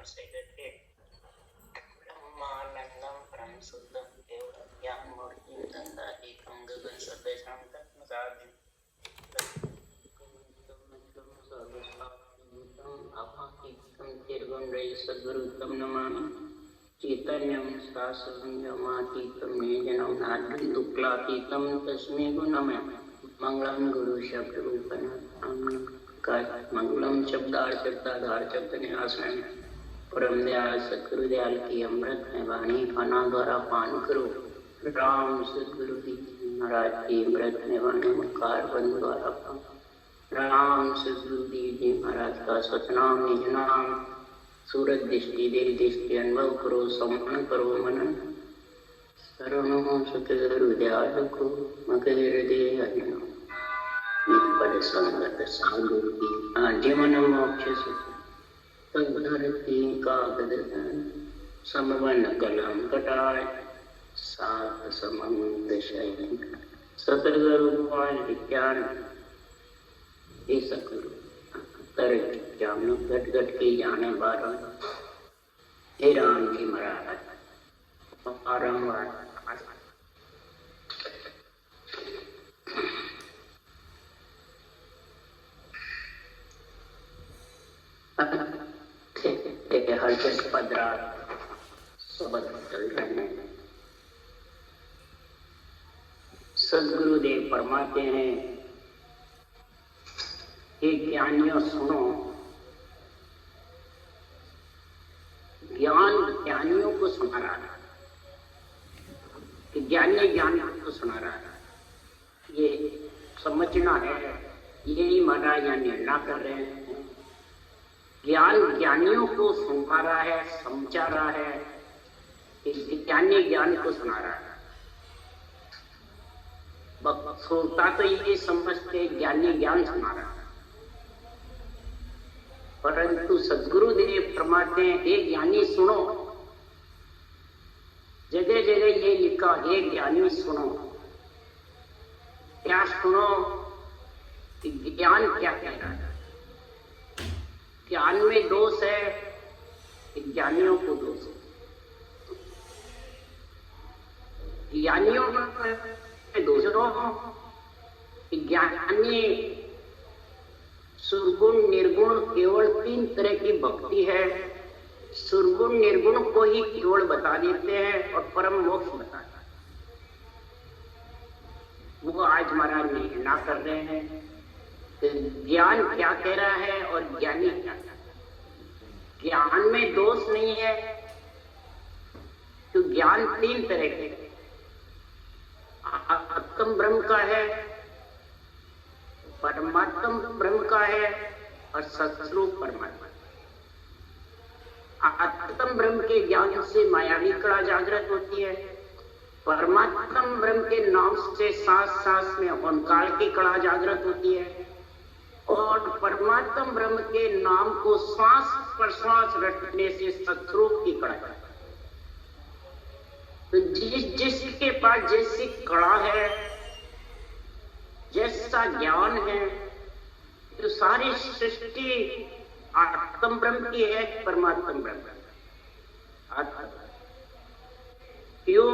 से करके ब्रह्मानंदम परम शुद्धम केवल ज्ञान मूर्ति दंडातीतम गगन सर्वेषां तत्मसादिं सद्गुरुतम नमामि चैतन्यं शास्त्रं निजनं नाद्रि दुक्लातीतं तस्मै गुणमय मंगलम गुरु शब्द रूपन मंगलम शब्दाधार शब्द निरासन परम दयाल सतगुरु दयाल की अमृत में वाणी खाना द्वारा पान करो। राम सतगुरु जी महाराज की अमृत में वाणी मकार बंद द्वारा पान। राम सतगुरु जी महाराज का सतनाम निज नाम सूरज दृष्टि देव दृष्टि अनुभव करो, सम्मान करो, मनन शरणों सतगुरु दयाल को मगर हृदय अभिनव निपद संगत साधु की आजीवन मोक्ष धरती कागद समवन कलम कटाय सात समंद शयन सतगुरु विज्ञान हे सतगुरु तर जानो घट घट के जाने बारह हे राम जी महाराज बारंबार हर किस पदरा सबद चल रहे हैं। सदगुरुदेव फरमाते हैं, हे ज्ञानियों सुनो, ज्ञान ज्ञानियों को सुना रहा है कि ज्ञानी ज्ञान को सुना रहा है। ये समझना है, यही महाराज यहाँ निर्णय कर रहे हैं। ज्ञान ज्ञानियों को सुना रहा है, समझा रहा है, ज्ञानी ज्ञान को सुना रहा है। श्रोता तो ये समझते ज्ञानी ज्ञान सुना रहा है, परंतु सद्गुरुदेव फरमाते हैं, हे ज्ञानी सुनो। जगह जगह ये लिखा, हे ज्ञानी सुनो। क्या सुनो? कि ज्ञान क्या कह रहा है। ज्ञान में दोष है, ज्ञानियों को दोष है। ज्ञानियों में दोष ज्ञानी सुरगुण निर्गुण केवल 3 तरह की भक्ति है। सुरगुण निर्गुण को ही केवल बता देते हैं और परम मोक्ष बताते हैं। वो आज महाराज निर्णय कर रहे हैं ज्ञान क्या कह रहा है और ज्ञानी क्या कह रहा है। ज्ञान में दोष नहीं है, तो ज्ञान 3 तरह के आत्म ब्रह्म का है, परमात्म ब्रह्म का है और सत्स्वरूप परमात्मा। आत्म ब्रह्म के ज्ञान से मायावी कला जागृत होती है। परमात्म ब्रह्म के नाम से सांस सांस में ओंकार की कला जागृत होती है और परमात्म ब्रह्म के नाम को श्वास प्रश्वास रटने से सत्स्वरूप की कला है। तो जिसके पास जैसी कला है, जैसा ज्ञान है, तो सारी सृष्टि आत्म ब्रह्म की है, परमात्म ब्रह्म क्यों?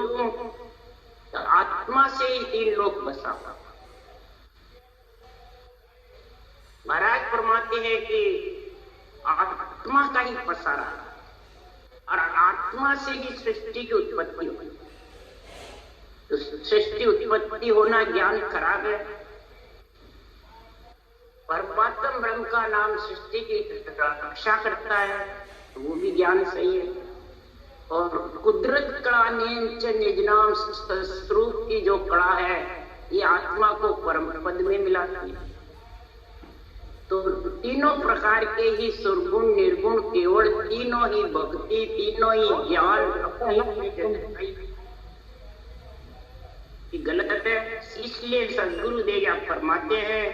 तो आत्मा से ही 3 लोक बसा हुआ। महाराज फरमाते हैं कि आत्मा का ही पसारा और आत्मा से ही सृष्टि की उत्पत्ति हुई। तो सृष्टि उत्पत्ति होना ज्ञान खराब है। परमात्म ब्रह्म का नाम सृष्टि की रक्षा करता है, तो वो भी ज्ञान सही है। और कुदरत कला निज नाम स्वरूप की जो कला है, ये आत्मा को परम पद में मिलाती है। तो तीनों प्रकार के ही सुरगुण निर्गुण केवल तीनों ही भक्ति, तीनों ही ज्ञान गलत है। इसलिए सद्गुरुदेव आप फरमाते हैं,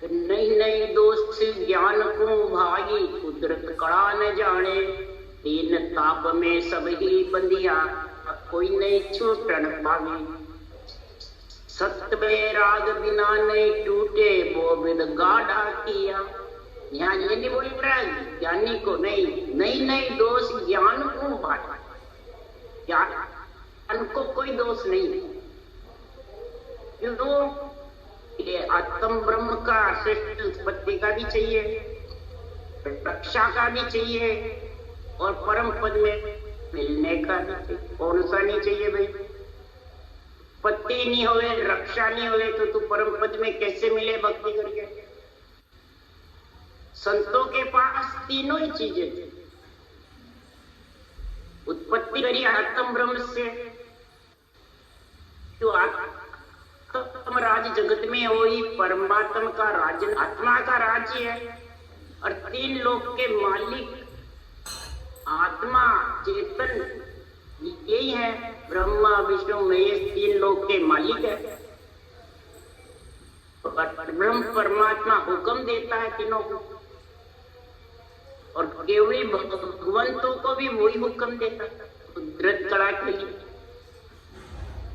नहीं नहीं दोस्त ज्ञान को भाई, कुदरत कड़ा न जाने, 3 ताप में सब ही बंदिया, कोई नहीं छूटन पावे। सत्य में राग बिना नहीं टूटे, वो विद गाढ़ा किया, यहाँ ये नहीं बोल रहा ज्ञानी को, नहीं, नई नई दोष ज्ञान को बांटा, ज्ञान को कोई दोष नहीं। क्यों? ये आत्म ब्रह्म का श्रेष्ठ उत्पत्ति का भी चाहिए, रक्षा का भी चाहिए, और परम पद में मिलने का भी चाहिए। कौन सा नहीं चाहिए भाई? उत्पत्ति नहीं होवे, रक्षा नहीं होवे, तो तू परम पद में कैसे मिले भक्ति करके? संतों के पास तीनों ही चीजें थी। उत्पत्ति करी आत्म ब्रह्म से, जो आत्म राज जगत में होई, परमात्मा का राज्य, आत्मा का राज्य है, और तीन लोक के मालिक आत्मा चेतन यही है। ब्रह्मा विष्णु महेश तीन लोक के मालिक है, और ब्रह्म परमात्मा हुक्म देता है तीनों को, और केवल भगवंतों को भी वही हुक्म देता है कुदरत कला के लिए।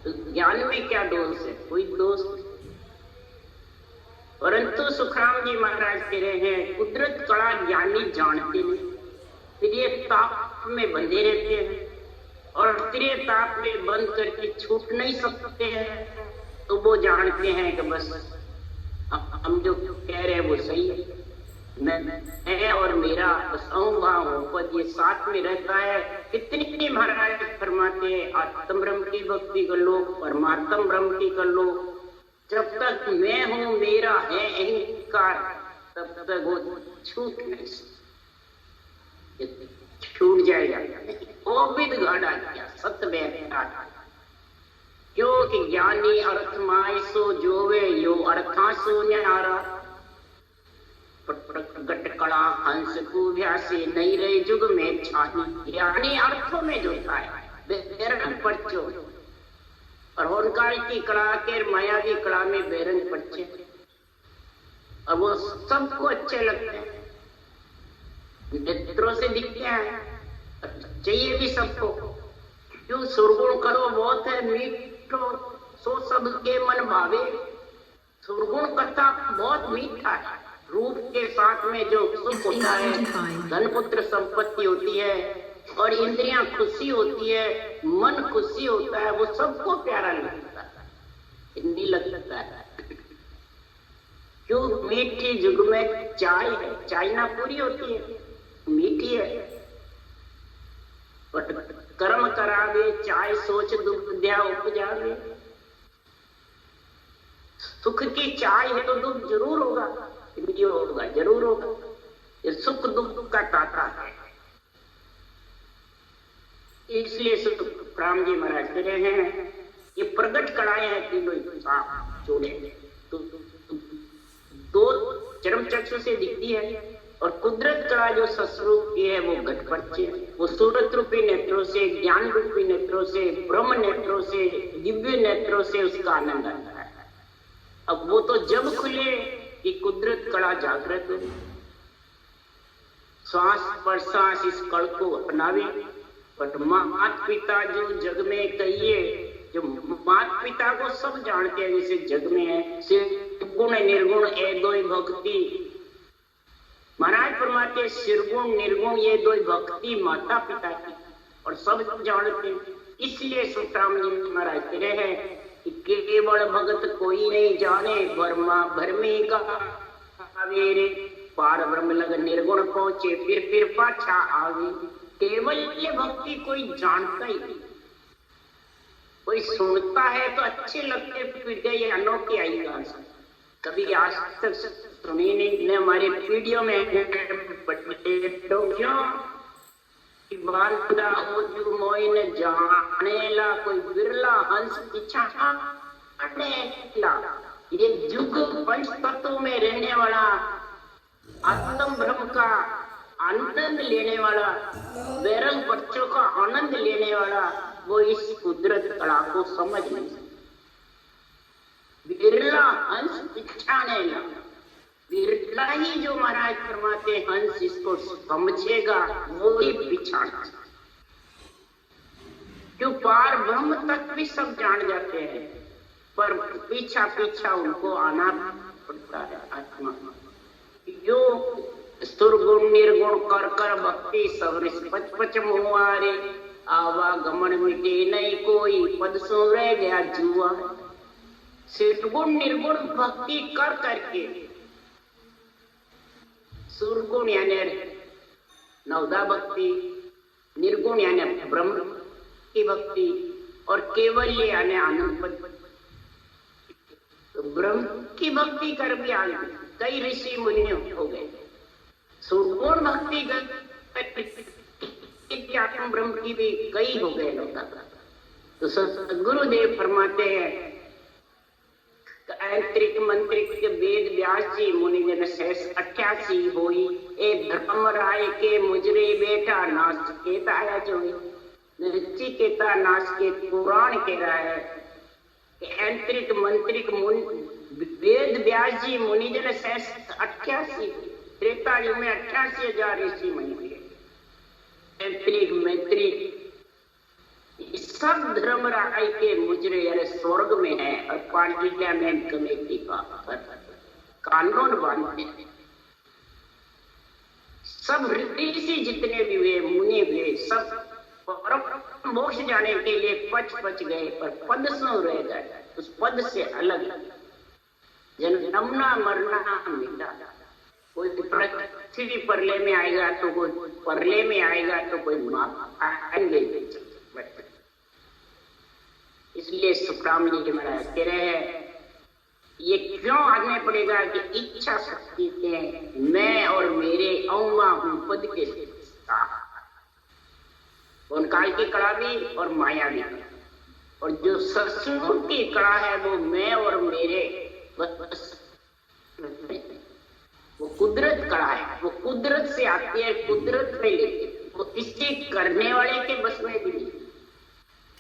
तो ज्ञान में क्या दोष है? कोई दोष नहीं। परंतु सुखराम जी महाराज कह रहे हैं कुदरत कला ज्ञानी जानते नहीं, फिर ये ताप में बंधे रहते हैं, और फिर ये ताप में बंद करके छूट नहीं सकते हैं। तो वो जानते हैं कि बस हम जो कह रहे हैं वो सही है, मैं और मेरा बस पद ये साथ में रहता है। कितनी महाराज फरमाते हैं आत्म ब्रह्म की भक्ति कर लो, परमात्म ब्रह्म की कर लो, जब तक मैं हूं मेरा है अहंकार, तब तक वो छूट नहीं सकता, छूट जाएगा। वो विद घट आ गया सत्य क्योंकि ज्ञानी अर्थ माय सो जोवे यो अर्थां सो न्यारा, प्रकट कला हंस को भ्यासे नहीं रहे जुग में छानी। ज्ञानी अर्थों में जोता है पर्चो, और होनकार की कला के माया की कला में बेरंग पर्चे, और वो सबको अच्छे लगते हैं, नेत्रों से दिखते हैं, चाहिए भी सबको। क्यों? सुरगुण करो बहुत है मीठो सो सबके मन भावे। सुरगुण कथा बहुत मीठा है, रूप के साथ में जो सुख होता है, धन पुत्र संपत्ति होती है, और इंद्रियां खुशी होती है, मन खुशी होता है, वो सबको प्यारा लगता है, नहीं लगता है। क्यों? मीठी जुग में चाय है, चाय ना पूरी होती है, मीठी है। कर्म करावे चाय सोच दुख उपजावे। सुख की चाय है तो दुख जरूर होगा, होगा जरूर होगा। ये सुख दुख का ताता है। इसलिए राम जी महाराज कह रहे हैं ये प्रगट कलाएं हैं तीनों जोड़े, तो दो चरम चक्षु से दिखती है, और कुदरत कला जो सस्वरूप की है वो घटपर्चे, वो सूरत रूपी नेत्रों से, ज्ञान रूपी नेत्रों से, ब्रह्म नेत्रों से, दिव्य नेत्रों से उसका आनंद आता है। अब वो तो जब खुले कि कुदरत कला जागृत हो, श्वास पर श्वास इस कल को अपनावे। बट माता पिता जो जग में कहिए, जो माता पिता को सब जानते हैं जैसे जग में है, सिर्फ गुण निर्गुण ए दो भक्ति। महाराज फरमाते सिरगुण निर्गुण ये दो भक्ति माता पिता की, और सब जानते हैं। इसलिए सुखराम जी महाराज कह रहे हैं कि केवल भगत कोई नहीं जाने, वर्मा भरमी का आवेरे, पार ब्रह्म लग निर्गुण पहुंचे फिर पाछा आवे। केवल ये भक्ति कोई जानता ही नहीं, कोई सुनता है तो अच्छे लगते, फिर ये अनोखी आई गाना कभी आज तक सुनी नहीं। हमारे वीडियो में मोइन जानेला कोई बिरला हंस पीछा ये युग पंच तत्व में रहने वाला, आत्म ब्रह्म का आनंद लेने वाला, बेरंग बच्चों का आनंद लेने वाला, वो इस कुदरत कला को समझ नहीं सकता। बिरला हंस पिछाने ला, बिरला ही जो महाराज फरमाते हंस इसको समझेगा वो ही पिछाना। जो पार ब्रह्म तक भी सब जान जाते हैं, पर पीछा पीछा उनको आना पड़ता है। आत्मा जो सुरगुण निर्गुण कर कर भक्ति सब पच पच मुहारे, आवागमन मिटे नहीं कोई पद सो रह गया जुआ। सुरगुण निर्गुण भक्ति कर करके, सुरगुण यानी नवदा भक्ति, निर्गुण यानी ब्रह्म की भक्ति, और केवल्य यानी आनंद पद। तो ब्रह्म की भक्ति कर भी आज कई ऋषि मुनि हो गए। सुरगुण भक्ति आत्म ब्रह्म की भी कई हो गए लोग। तो सदगुरुदेव फरमाते हैं, ऐत्रिक मंत्रिक वेद व्यास जी मुनि जन शेष 88 होई, ए धर्म राय के मुजरे बेटा नाच के ताया जोई। नचिकेता नाच के पुराण कह रहा है, ऐत्रिक मंत्रिक वेद व्यास जी मुनि जन शेष 88, त्रेता युग में 88,000 ऋषि मुनि हुए। ऐत्रिक मैत्रिक सब धर्म राय के मुजरे यानी स्वर्ग में है, और पार्लियामेंट कमेटी का कानून बांधते हैं। सब ऋषि जितने भी हुए मुनि हुए सब परम मोक्ष जाने के लिए पच गए, पर पद सो रह गए। उस पद से अलग जन्मना मरना मिटा। कोई पृथ्वी परले में आएगा तो कोई परले में आएगा तो कोई आएंगे। इसलिए सुखराम जी महाराज कह रहे हैं, ये क्यों आने पड़ेगा कि इच्छा शक्ति के मैं और मेरे औमा हूं पद के साथ। काल की कड़ा भी और माया भी, और जो सत्संग की कड़ा है वो मैं और मेरे, वो कुदरत कड़ा है, वो कुदरत से आती है, कुदरत में लेती, वो किसी करने वाले के बस में भी नहीं।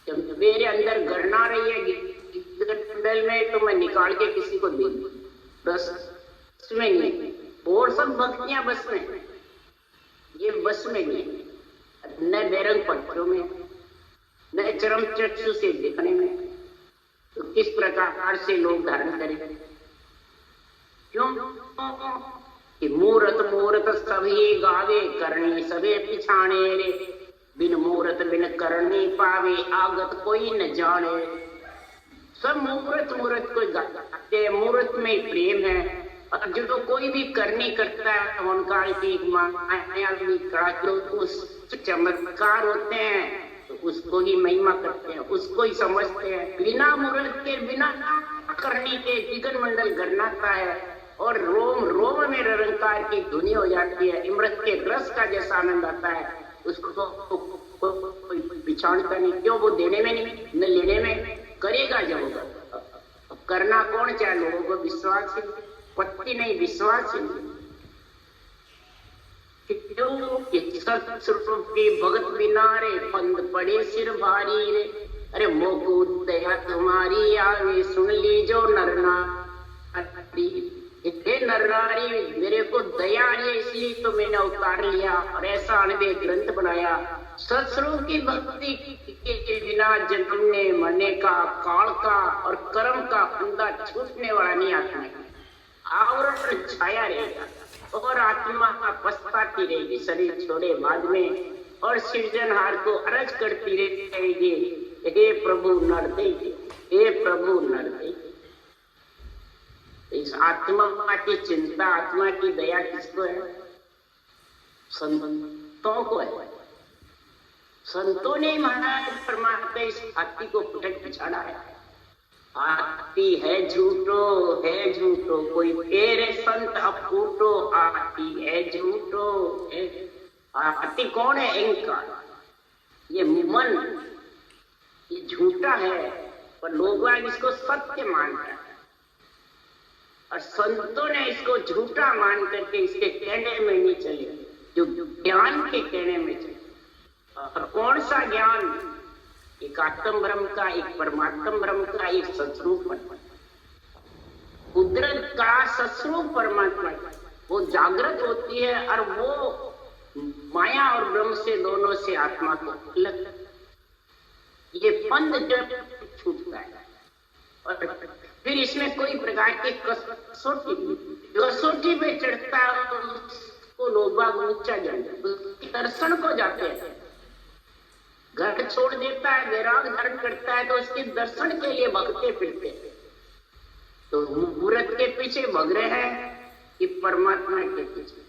जब मेरे अंदर गड़ना रही है में तो मैं निकाल के किसी को दे दूं, बस में नहीं। और सब भक्तियां बस में, ये बस में नहीं, न बेरंग पत्रों में, न चरम चक्षु से दिखने में। तो किस प्रकार से लोग धारण करें? क्यों कि मूरत मूरत सभी गावे, करनी सभी पिछाने रे, बिन मूरत बिन करनी पावे, आगत कोई न जाने। सब मूरत मूरत को गाते, मूरत में प्रेम है, और जो कोई भी करनी करता है उनका चमत्कार होते हैं, तो उसको ही महिमा करते हैं, उसको ही समझते हैं। बिना मूरत के बिना करनी के जिगन मंडल गरनाता है, और रोम रोम में निरंकार की धुनी हो जाती है। अमृत के रस का जैसा आनंद आता है, उसको कोई पिछाड़ता नहीं। क्यों? वो देने में नहीं, न लेने में। करेगा जब होगा। करना कौन चाहे? लोगों को विश्वास ही, पत्ती नहीं विश्वास ही। सत्स्वरूप के भगत बिना रे, पंद पड़े सिर भारी रे। अरे मोको दया तुम्हारी आवे, सुन लीजो नरना। हे नरनारी, मेरे को दया आई है इसलिए तो मैंने अवतार लिया और ऐसा अनवे ग्रंथ बनाया। सत्स्वरूप की भक्ति के बिना जन्मने मरने का, काल का और कर्म का फंदा छूटने वाला नहीं। आत्मा आवरण छाया रहेगा और आत्मा पछताती रहेगी शरीर छोड़े बाद में, और सृजनहार को अर्ज करती रहेगी, हे प्रभु नर दे, हे प्रभु नर दे। इस आत्मा की चिंता, आत्मा की दया किसको है? संतों को है। संतों ने महाराज परमात्मा इस हाथी को पटक पिछाड़ा है। हाथी है झूठो, है झूठो, कोई तेरे संत अपूटो, हाथी है झूठो। हाथी कौन है? अहंकार, ये मन, ये झूठा है, पर लोग इसको सत्य मानते हैं, और संतों ने इसको झूठा मान करके इसके कहने में नहीं चले, जो ज्ञान के कहने में चले। और कौन सा ज्ञान? एक आत्म ब्रह्म का, एक परमात्म ब्रह्म का, एक सत्स्वरूप परमात्मा। कुदरत का सत्स्वरूप परमात्मा वो जागृत होती है, और वो माया और ब्रह्म से, दोनों से आत्मा को अलग। ये पंद जब छूटता है, और फिर इसमें कोई प्रकार की कसौटी पे चढ़ता है, को लोग ऊंचा जन दर्शन को जाते हैं। घर छोड़ देता है, वैराग धारण करता है, तो उसके दर्शन के लिए भगते फिरते हैं। तो मूर्त के पीछे भग रहे हैं कि परमात्मा के पीछे?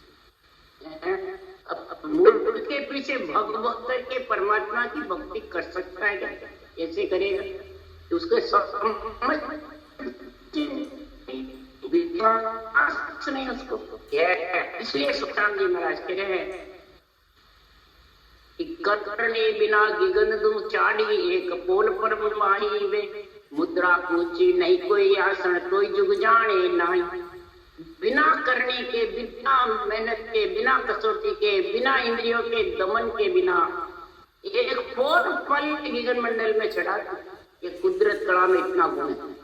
अब मूर्त के पीछे भग करके परमात्मा की भक्ति कर सकता है क्या? कैसे करेगा? तो उसके समझ नहीं उसको। इसलिए सुखराम जी महाराज कह रहे हैं कि करने बिना गिगन दू चाड़ी, एक पोल पर माही वे मुद्रा पूछी नहीं कोई आसन, कोई जुग जाने नहीं। बिना करने के, बिना मेहनत के, बिना कसौटी के, बिना इंद्रियों के दमन के, बिना एक पोल पल गिगन मंडल में चढ़ा। ये कुदरत कला में इतना गुण है।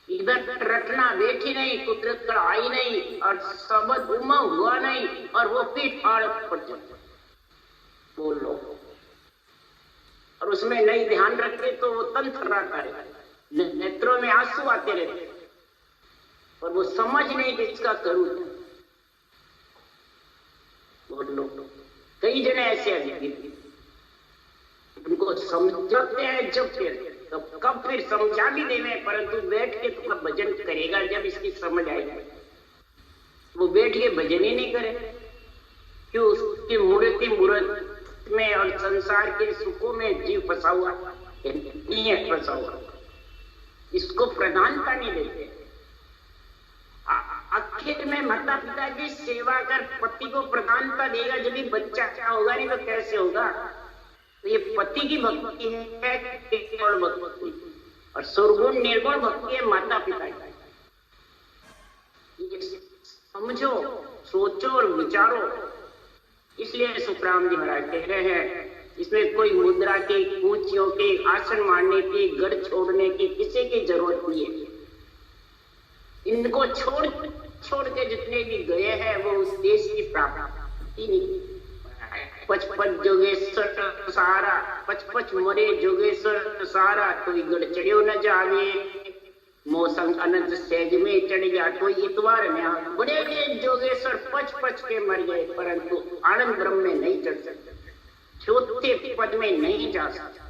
इधर रटना बैठी नहीं, कुदरत कला आई नहीं, और शब्द उमा हुआ नहीं, और वो पीठ फाड़ पड़ जाता। बोल लो, और उसमें नहीं ध्यान रखे तो वो तंत्र करे, नेत्रों में आंसू आते रहते, और वो समझ नहीं कि इसका करूं। बोल लो, कई जने ऐसे हैं उनको समझाते हैं, जब फिर तो कब फिर समझा भी देवे, परंतु बैठ के तो भजन करेगा जब इसकी समझ आएगी। वो बैठ के भजन ही नहीं करे। क्यों? उसकी मूर्त में और संसार के सुखों में जीव फंसा हुआ नहीं है, फंसा हुआ। इसको प्रधानता नहीं देते। आखिर में माता पिता की सेवा कर पति को प्रधानता देगा जब भी बच्चा क्या होगा, नहीं तो कैसे होगा? तो ये पति की भक्ति है केवल भक्ति, और सर्वगुण निर्गुण भक्ति है माता पिता की। समझो, सोचो और विचारो। इसलिए सुखराम जी महाराज कह रहे हैं इसमें कोई मुद्रा के, कूचियों के, आसन मारने की, गढ़ छोड़ने की किसी की जरूरत नहीं है। इनको छोड़ के जितने भी गए हैं वो उस देश की प्राप्ति नहीं। पचपच जोगेश्वर सारा, पचपच मरे जोगेश्वर सारा, कोई गढ़ चढ़ियो न जावे, मौसम अनंत सहज में चढ़ गया कोई इतवार में। बड़े जोगेश्वर पच के मर गए, परंतु आनंद ब्रह्म में नहीं चढ़ सकते, चौथे पद में नहीं जा सकते।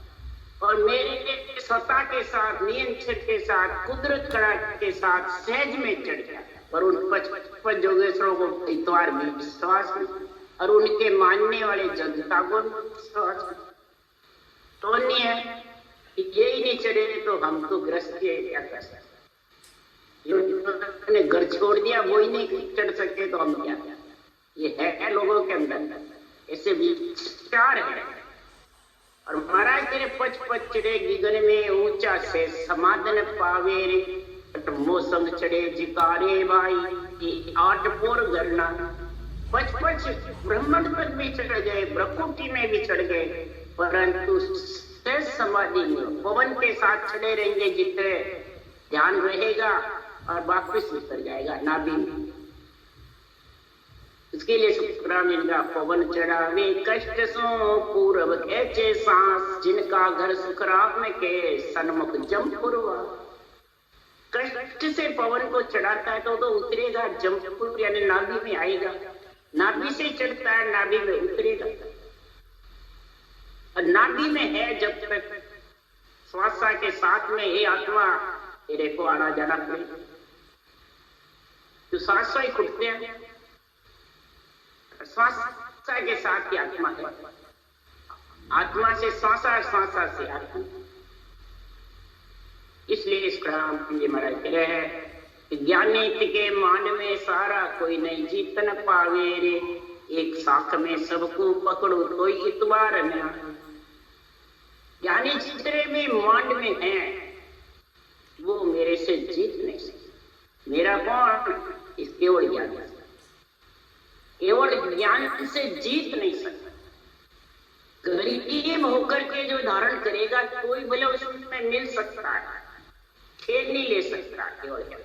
और मेरे सत्ता के साथ, नियंत्रण के साथ, कुदरत कला के साथ सहज में चढ़ गया, पर उन पच जोगेश्वरों को इतवार में विश्वास नहीं, और उनके मानने वाले जनता को विश्वास तो नहीं है कि ये ही नहीं चढ़े तो हम तो ग्रस्त है, क्या कर सकते? ने घर छोड़ दिया वो ही नहीं चढ़ सकते तो हम क्या? ये है लोगों के अंदर ऐसे विचार है। और महाराज तेरे पच चढ़े गिगन में ऊंचा से समाधन पावे रे, मौसम चढ़े जिकारे भाई 8 पोर गरना। पच ब्रह्मण तक भी चढ़ गए, ब्रह्मकुटी में भी चढ़ गए, परंतु समाधि में पवन के साथ चढ़े रहेंगे, जितने ध्यान रहेगा और वापस उतर जाएगा नाभि में। इसके लिए सुखराम इनका पवन चढ़ावे कष्ट सो पूर्व खेचे सांस, जिनका घर सुखराम में के सन्मुख जमपुरवा। कष्ट से पवन को चढ़ाता है तो उतरेगा जमपुर, यानी नाभि में आएगा। नाभि से चढ़ता है, नाभि में उतरेगा। और नाभि में है जब तक श्वास के साथ में ये आत्मा तेरे को आना जाना पड़ेगा। तो श्वास ही खुटते हैं, श्वास के साथ ही आत्मा है, आत्मा से श्वासा से आत्मा। इसलिए इस राम जी महाराज कह रहे हैं ज्ञानी के मान में सारा, कोई नहीं जीतन पावे रे, एक साख में सबको पकड़ो कोई इतवार न। ज्ञानी जितने भी मांड में हैं वो मेरे से जीत नहीं सकते। मेरा कौन? इस केवल ज्ञान, केवल ज्ञान से जीत नहीं सकता। गरीब होकर के जो धारण करेगा कोई भले उसमें मिल सकता है, खेल नहीं ले सकता केवल ज्ञान।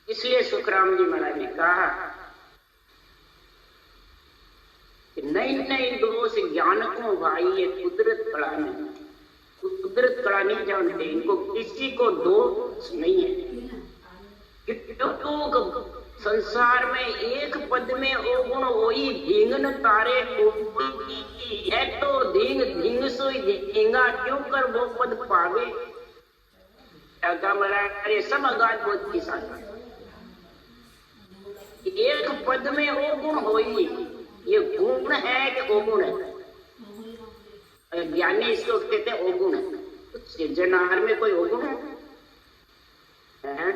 इसलिए सुखराम जी महाराज ने कहा कि नहीं दोष ज्ञान को भाई, ये कुदरत कला नहीं, कुदरत कला नहीं जानते, इनको किसी को दोष नहीं है। संसार में एक पद में ओ गुण होई धींगन तारे कोटि है तो धींग धींग सोई धींगा क्यों कर वो पद पावे। क्या महाराज सब अगाध बोध की साथ एक पद में ओ गुण होई, ये गुण है कि ओ गुण है? ज्ञानी इसको कहते हैं ओ गुण है। सृजनहार में कोई ओ गुण है?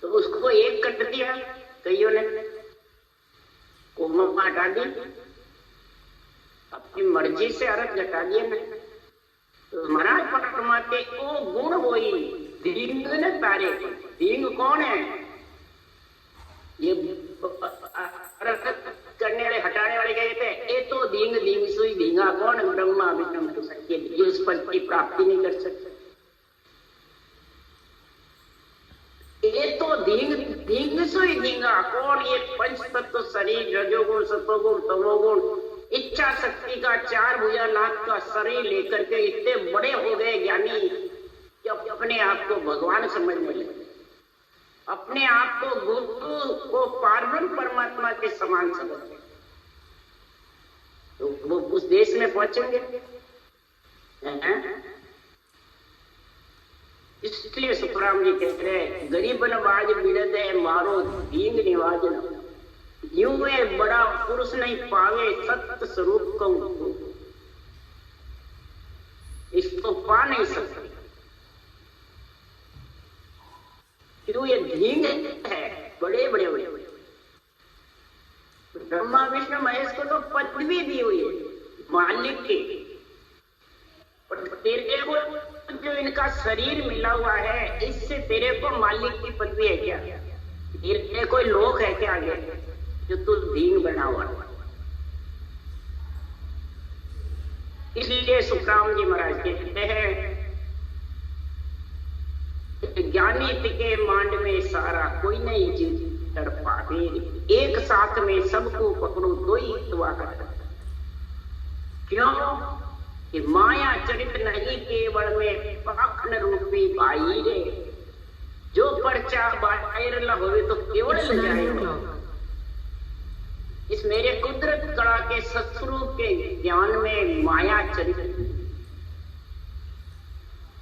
तो उसको एक कट दिया कईयों ने, कोमा हटा दी, अपनी मर्जी से अर्थ घटा दिया ना। तो महाराज परमात्मा ओ गुण होई धींग न तारे। धींग कौन है? ये करने वाले हटाने वाले कहते हैं ए तो धींग धींग सुई धींगा कौन? ब्रह्मा विष्णु तो सत्य जिस पद की प्राप्ति नहीं कर सकते। ये तो धींग धींग सुई धींगा कौन? ये पंच तत्व शरीर रजोगुण सत्वगुण तमोगुण इच्छा शक्ति का 4 भुजा लाख का शरीर लेकर के इतने बड़े हो गए ज्ञानी कि अपने आप को भगवान समझने लगे, अपने आप को गुरु को पारब्रह्म परमात्मा के समान समझते। तो वो उस देश में पहुंचेंगे। इसलिए सुखराम जी कहते हैं गरीब नवाज बिरद है मारो धींग निवाजन। यूं में बड़ा पुरुष नहीं पावे सत्य स्वरूप को, इसको पा नहीं सकते। क्यों? ये धींग है, बड़े बड़े बड़े ब्रह्मा विष्णु महेश को तो पदवी दी हुई है मालिक की, पर तेरे को जो इनका शरीर मिला हुआ है इससे तेरे को मालिक की पदवी है क्या? तेरे कोई लोग है क्या आगे जो तू धींग बना हुआ? इसलिए सुखराम जी महाराज कहते हैं ज्ञानी टिके मांड में सारा कोई नहीं जीत कर पावे। एक साथ में सबको पकड़ो तो ही क्यों कि माया चरित नहीं केवल में पाखन रूपी भाई रे। जो पर्चा बाहर न होवे तो केवल ल जाएगा। इस मेरे कुदरत कला के सत्स्वरूप के ज्ञान में माया चरित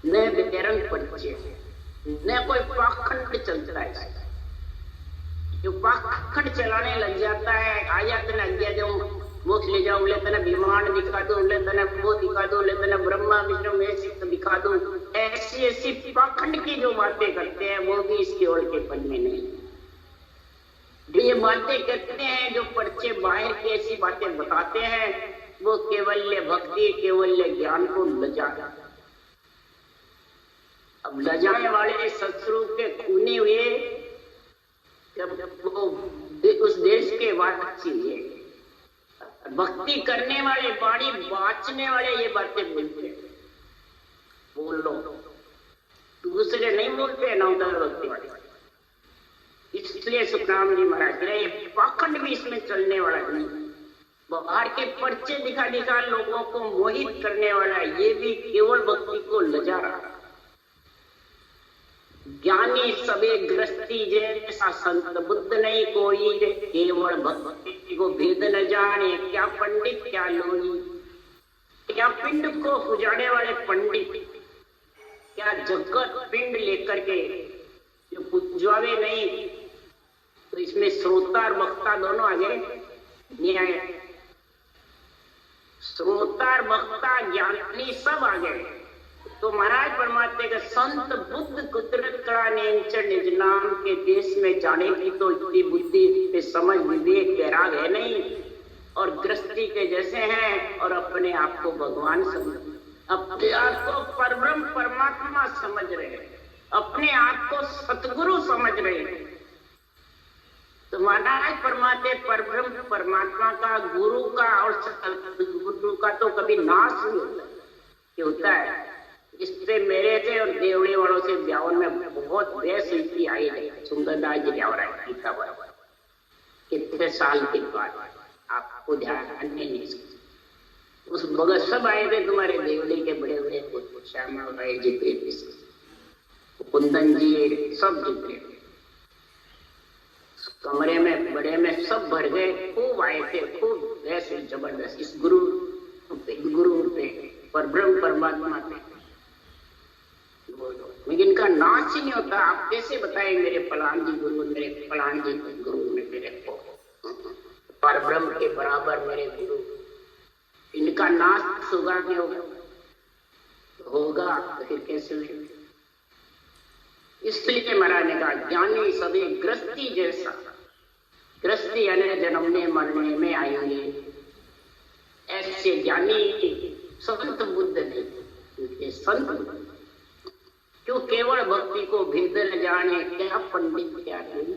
न बेरंग परिचय न कोई पाखंड चलता है। जो पाखंड चलाने लग जाता है आ जाते ना आज्ञा दो मोक्ष ले जाओ, ले तना विमान दिखा दो, ले तना वो दिखा दो, ले तना ब्रह्मा विष्णु महेश दिखा दो। ऐसी ऐसी पाखंड की जो बातें करते हैं वो भी इसके ओर के पद में नहीं। जो ये बातें करते हैं जो पर्चे बाहर की ऐसी बातें बताते हैं वो केवल्य भक्ति केवल्य ज्ञान को लजाता। अब लजाने वाले सत्स्वरूप के खूने हुए जब वो उस देश के वासी हुए, भक्ति करने वाले बाणी बाचने वाले ये बातें बोलते हैं। बोलो दूसरे नहीं बोलते ना उधर भक्ति वाले। इसलिए सुखराम जी महाराज ये पाखंड भी इसमें चलने वाला नहीं। बाहर के पर्चे दिखा दिखा लोगों को मोहित करने वाला ये भी केवल भक्ति को लजा रहा। ज्ञानी सबे गृहस्थी जैसा संत बुद्ध नहीं कोई रे। केवल भक्ति को भेद न जाने क्या पंडित क्या लोई। क्या पिंड को उजाड़ने वाले पंडित, क्या जगत पिंड लेकर के जो पुजवावे नहीं। तो इसमें श्रोता और वक्ता दोनों आ गए। न्याय श्रोता और वक्ता ज्ञानी सब आ गए। तो महाराज परमात्मा के संत बुद्ध कुदरत कला निज नाम के देश में जाने की तो इतनी बुद्धि समझ विवेक वैराग है नहीं, और गृहस्थी के जैसे हैं और अपने आप को भगवान समझ, अपने आप को परब्रह्म परमात्मा समझ रहे हैं, अपने आप को सतगुरु समझ रहे हैं। तो महाराज परमात्मा परब्रह्म परमात्मा का गुरु का और सतगुरु का तो कभी नाश नहीं होता है। इससे मेरे से और देवड़ी वालों से ब्यावन में बहुत बहस हुई आई है। सुंदरदास जी गीता बराबर कितने साल के बाद आपको ध्यान नहीं उस भगत सब आए थे तुम्हारे देवड़ी के बड़े बड़े श्यामा भाई जी कुंदन जी सब जितने कमरे में बड़े में सब भर गए, खूब आए थे, खूब ऐसे जबरदस्त इस गुरु पे पर ब्रह्म परमात्मा पे। लेकिन इनका नाश ही नहीं होता। आप कैसे बताए मेरे फलान जी गुरु, मेरे फलान जी गुरु में मेरे को पर ब्रह्म के बराबर मेरे गुरु, इनका नाश होगा नहीं होगा? होगा तो फिर कैसे हुए? इसलिए महाराज ने कहा ज्ञानी सभी ग्रस्ती जैसा, ग्रस्ती यानी जन्मने मरने में आएंगे, ऐसे ज्ञानी संत बुद्ध नहीं। संत क्यों केवल भक्ति को भेद न जाने, क्या पंडित क्या नहीं,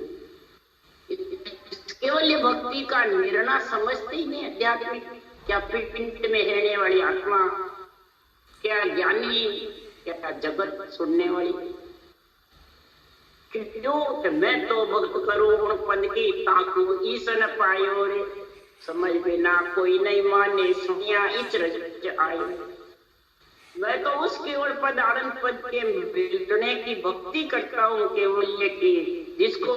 केवल ये भक्ति का निर्णय समझते ही नहीं। आध्यात्मिक क्या पिंड में रहने वाली आत्मा, क्या ज्ञानी, क्या जगत सुनने वाली। क्यों मैं तो भक्त करूं पद की ताकू ईसन पायो रे, समझ बिना कोई नहीं माने सुनिया इच आयो। मैं तो उस केवल पद आनंद पद के मिलने की भक्ति करता हूँ, केवल की जिसको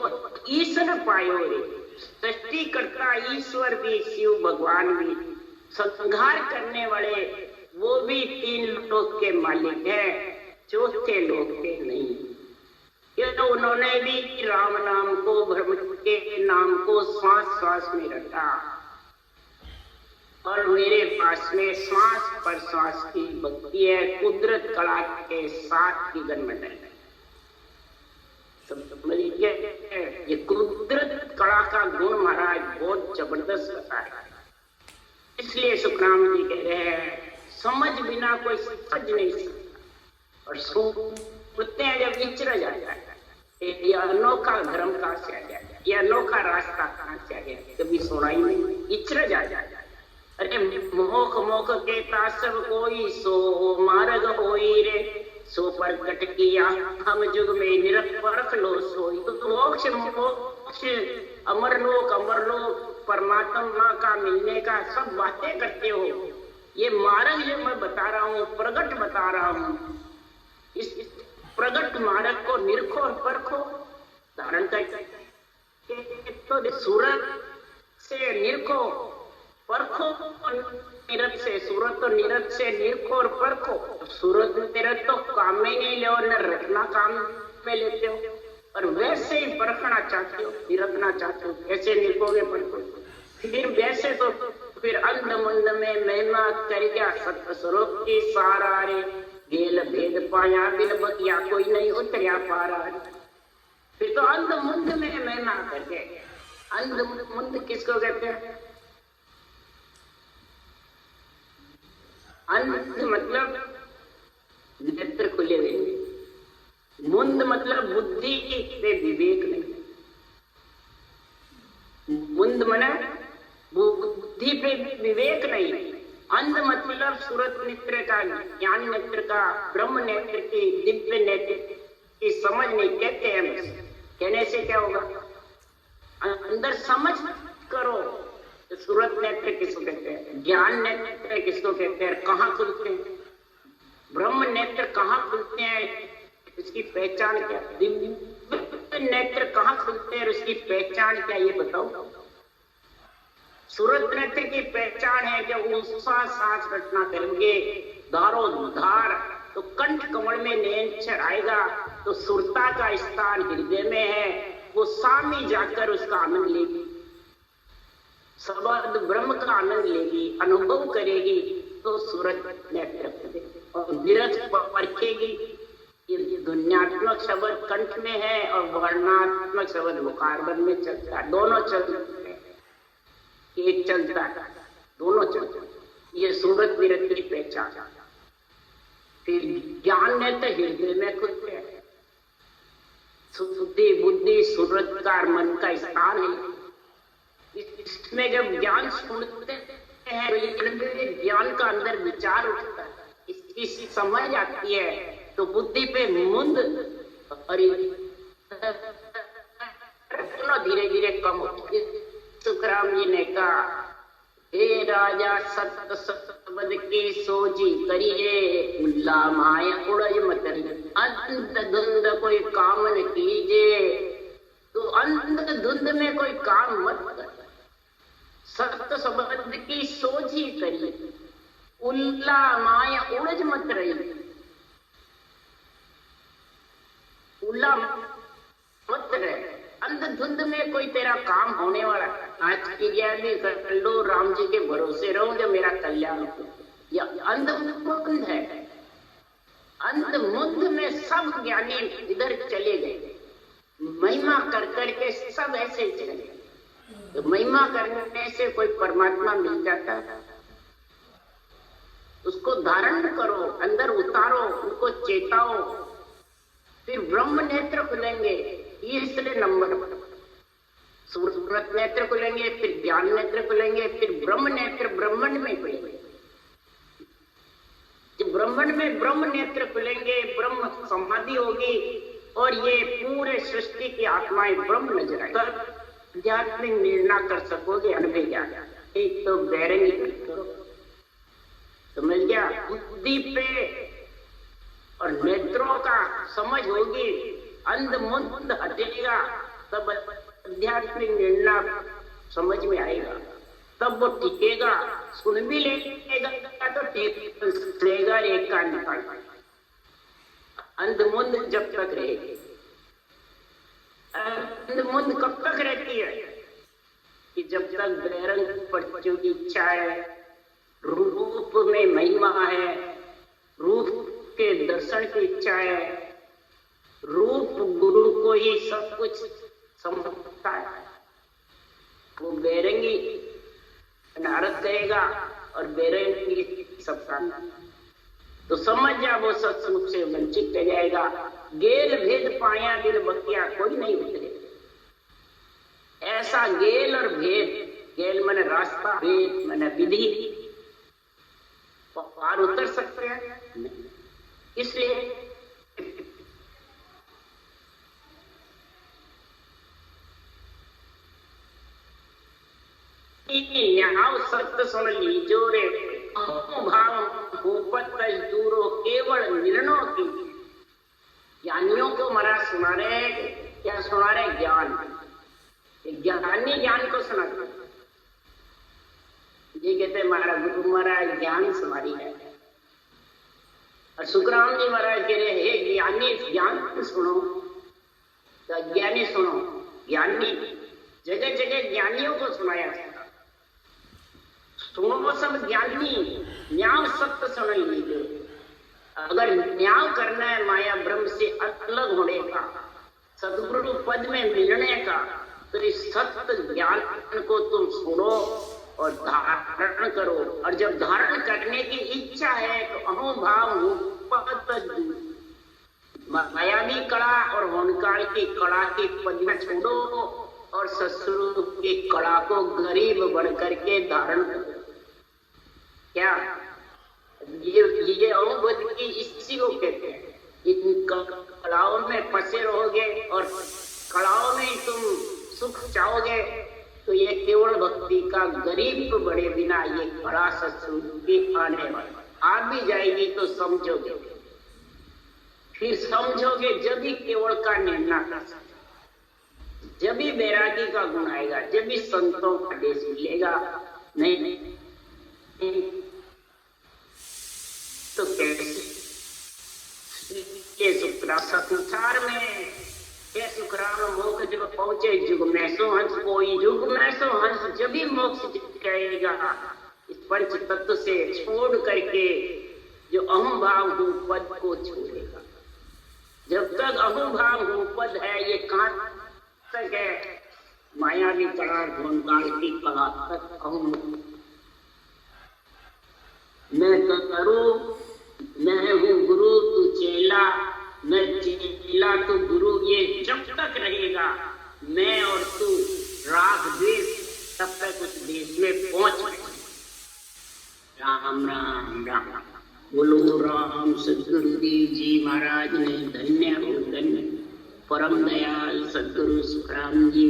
ईसन पायो रे। सृष्टि करता ईश्वर भी, शिव भगवान भी, संहार करने वाले वो भी तीन लोक के मालिक है, चौथे लोक के नहीं। ये तो उन्होंने भी राम नाम को, ब्रह्म के नाम को श्वास श्वास में रखा, और मेरे पास में श्वास पर श्वास की भक्ति है, कुदरत कला के साथ की गणमंडल है। ये कुदरत कला का गुण महाराज बहुत जबरदस्त होता है। इसलिए सुखराम जी कह रहे हैं समझ बिना कोई समझ नहीं सकता। और सुनते हैं जब इचर जाता है, ये अनोखा धर्म कहाँ से आ जाए, ये अनोखा रास्ता कहाँ से आ गया, कभी सुना ही नहीं, इचर जा जाए। अरे मोख मोख के तासव कोई सो मार्ग होई रे, सो प्रकट किया हम जुग में निरपरख लो सोई। तो मोक्ष मोक्ष अमरलोक परमात्मा का मिलने का सब बातें करते हो, ये मार्ग जो मैं बता रहा हूँ, प्रगट बता रहा हूँ, इस प्रगट मार्ग को निरखो और परखो, धारण करके तो सूरत से निरखो परखो, निरत से सूरत, तो निरत से निरखो और परखो। सूरत निरत तो काम में नहीं ले, और न रखना काम में लेते हो, और वैसे ही परखना चाहते हो, निरखना चाहते हो, कैसे निरखोगे परखो? फिर वैसे तो फिर अंध मंद में महिमा कर गया सत्य स्वरूप की सारा रे, गेल भेद पाया बिन बतिया कोई नहीं उतरिया पारा। फिर तो अंध मंद में महिमा कर गए। अंध मंद किसको कहते हैं? अंध मतलब नेत्र खुले हुए, मुंद मतलब बुद्धि पे विवेक नहीं। मुंद मना बुद्धि पे विवेक नहीं। अंध मतलब सूरत नेत्र का, ज्ञान नेत्र का, ब्रह्म नेत्र की, दिव्य नेत्र की समझ नहीं। कहते हैं कहने से क्या होगा? अंदर समझ करो। तो सूरत नेत्र किसको कहते हैं? ज्ञान नेत्र किसको कहते हैं? कहाँ खुलते हैं? ब्रह्म नेत्र कहाँ खुलते हैं? इसकी पहचान क्या? दिव्य नेत्र कहाँ खुलते हैं? उसकी पहचान क्या, ये बताओ। सूरत नेत्र की पहचान है जब ऊंचा सांस घटना करेंगे दारो धार, तो कंठ कमल में नयनचर आएगा, तो सुरता का स्थान हृदय में है, वो सामी जाकर उसका आनंद लेगी, शब्द ब्रह्म का आनंद लेगी, अनुभव करेगी, तो सूरत नेत्र और निरख परखेगी। ये ध्वन्यात्मक शब्द कंठ में है और वर्णात्मक शब्द मुखारबंद में चलता है, दोनों चलते हैं, एक चलता है, दोनों चलते हैं। ये सूरत निरत की पहचान। फिर ज्ञान नेत्र हृदय में खुलते हैं, शुद्धि बुद्धि सूरत का मन का स्थान है। इसमें जब ज्ञान सुनते हैं तो ज्ञान का अंदर विचार उठता है, इसकी समझ आती है, तो बुद्धि पे मुंद और धीरे धीरे कम होती है। सुखराम जी ने कहा, हे राजा सत्य शब्द की सोची करिए, उल्ला माया उड़ज मत अंत धुंध कोई काम न कीजे, तो अंधधुंध में कोई काम मत कर, सत्य संबंध की सोच ही करिए, उल्ला माया उलझ मत रही, उल्ला मत रहे। अंधधुंध में कोई तेरा काम होने वाला, आज की ज्ञानी कर लो, राम जी के भरोसे रहो जो मेरा कल्याण हो। यह अंधमुंद है, अंधमुंद में सब ज्ञानी इधर चले गए, महिमा कर करके सब ऐसे चले गए। तो महिमा करने से कोई परमात्मा मिल जाता है, उसको धारण करो, अंदर उतारो, उनको चेताओ, फिर ब्रह्म नेत्र खुलेंगे। तीसरे नंबर पर सूरत नेत्र खुलेंगे, फिर ज्ञान नेत्र खुलेंगे, फिर ब्रह्म नेत्र ब्रह्मांड में खुलेंगे। जब ब्रह्मांड में ब्रह्म नेत्र खुलेंगे, ब्रह्म समाधि होगी और ये पूरे सृष्टि की आत्माएं ब्रह्म नजर आएगी, आध्यात्मिक निर्णय कर सकोगे। अनुभव क्या, एक तो बैरंगी करो, समझ गया, बुद्धि पे और नेत्रों का समझ होगी, अंधमुंद हटेगा, तब आध्यात्मिक निर्णय समझ में आएगा, तब वो टिकेगा। सुन भी लेगा तो टिकेगा, एक का निकाल। अंधमुंद जब तक रहेगी, अंधमुंद कब तक रहती है कि जब तक बहिरंग पक्षियों की इच्छा है, रूप में महिमा है, रूप के दर्शन की इच्छा है, रूप गुरु को ही सब कुछ समझता है। वो बेरंगी नारद कहेगा और बेरंगी सबका, तो समझ जा वो सत्संग से वंचित रह जाएगा। गेल भेद पाया दिल बकिया, कोई नहीं उतरे। ऐसा गेल और भेद, गेल मैंने रास्ता, भेद मैंने विधि, पार उतर सकते हैं। इसलिए यहाँ सत्य सुन लीजो रे, भाव भूपत दूरो केवल निर्णयों की। ज्ञानियों को महाराज सुना रहे, क्या सुना रहे? ज्ञान। ज्ञानी ज्ञान को सुनाते, ये कहते महाराज गुरु महाराज ज्ञान सुनारी है, और सुखराम जी महाराज कह रहे हे ज्ञानी ज्ञान सुनो, तो अज्ञानी सुनो। ज्ञानी जगह जगह ज्ञानियों को सुनाया जाता, सुनो सब ज्ञानी, न्याय सत्य सुन लीजिए। अगर न्याय करना है माया ब्रह्म से अलग होने का, सदगुरु पद में मिलने का, तो इस सत्य ज्ञान को तुम सुनो और धारण करो। और जब धारण करने की इच्छा है तो अहोभाव मायावी कड़ा और होनकाल की कड़ा की पद छोड़ो और ससुर की कड़ा को गरीब बढ़ करके धारण करो। क्या ये अवबोध की इसी को कहते हैं। इन कड़ाओं में फंसे रहोगे और कड़ाओं में तुम सुख चाहोगे, तो ये केवल भक्ति का गरीब बढ़े बिना ये कड़ा सत्संग की आने वाला आ भी जाएगी तो समझोगे, फिर समझोगे जब भी केवल का निर्णय कर सकते, जब भी बैरागी का गुण आएगा, जब भी संतों का देश मिलेगा। नहीं तो कैसे संसार में ये सुखराम मोक्ष जब पहुंचे, जुग में सो हंस कोई, जुग में सो हंस जब भी मोक्ष कहेगा। इस पंच तत्व से छोड़ करके जो अहम भाव हूँ पद को छोड़ेगा। जब तक अहम भाव हूँ पद है, ये कहाँ तक है? मायावी कड़ा, ढूंढाल की कड़ा तक अहम। मैं तो करूँ, मैं हूँ गुरु तू चेला, मैं चेला तो गुरु, ये जब तक रहेगा मैं और तू राग द्वेष, तब तक उस देश में पहुंच गए। राम राम राम। बोलो राम सदगुरुदेव जी महाराज ने धन्य हो, धन्य परम दयाल सदगुरु सुखराम जी।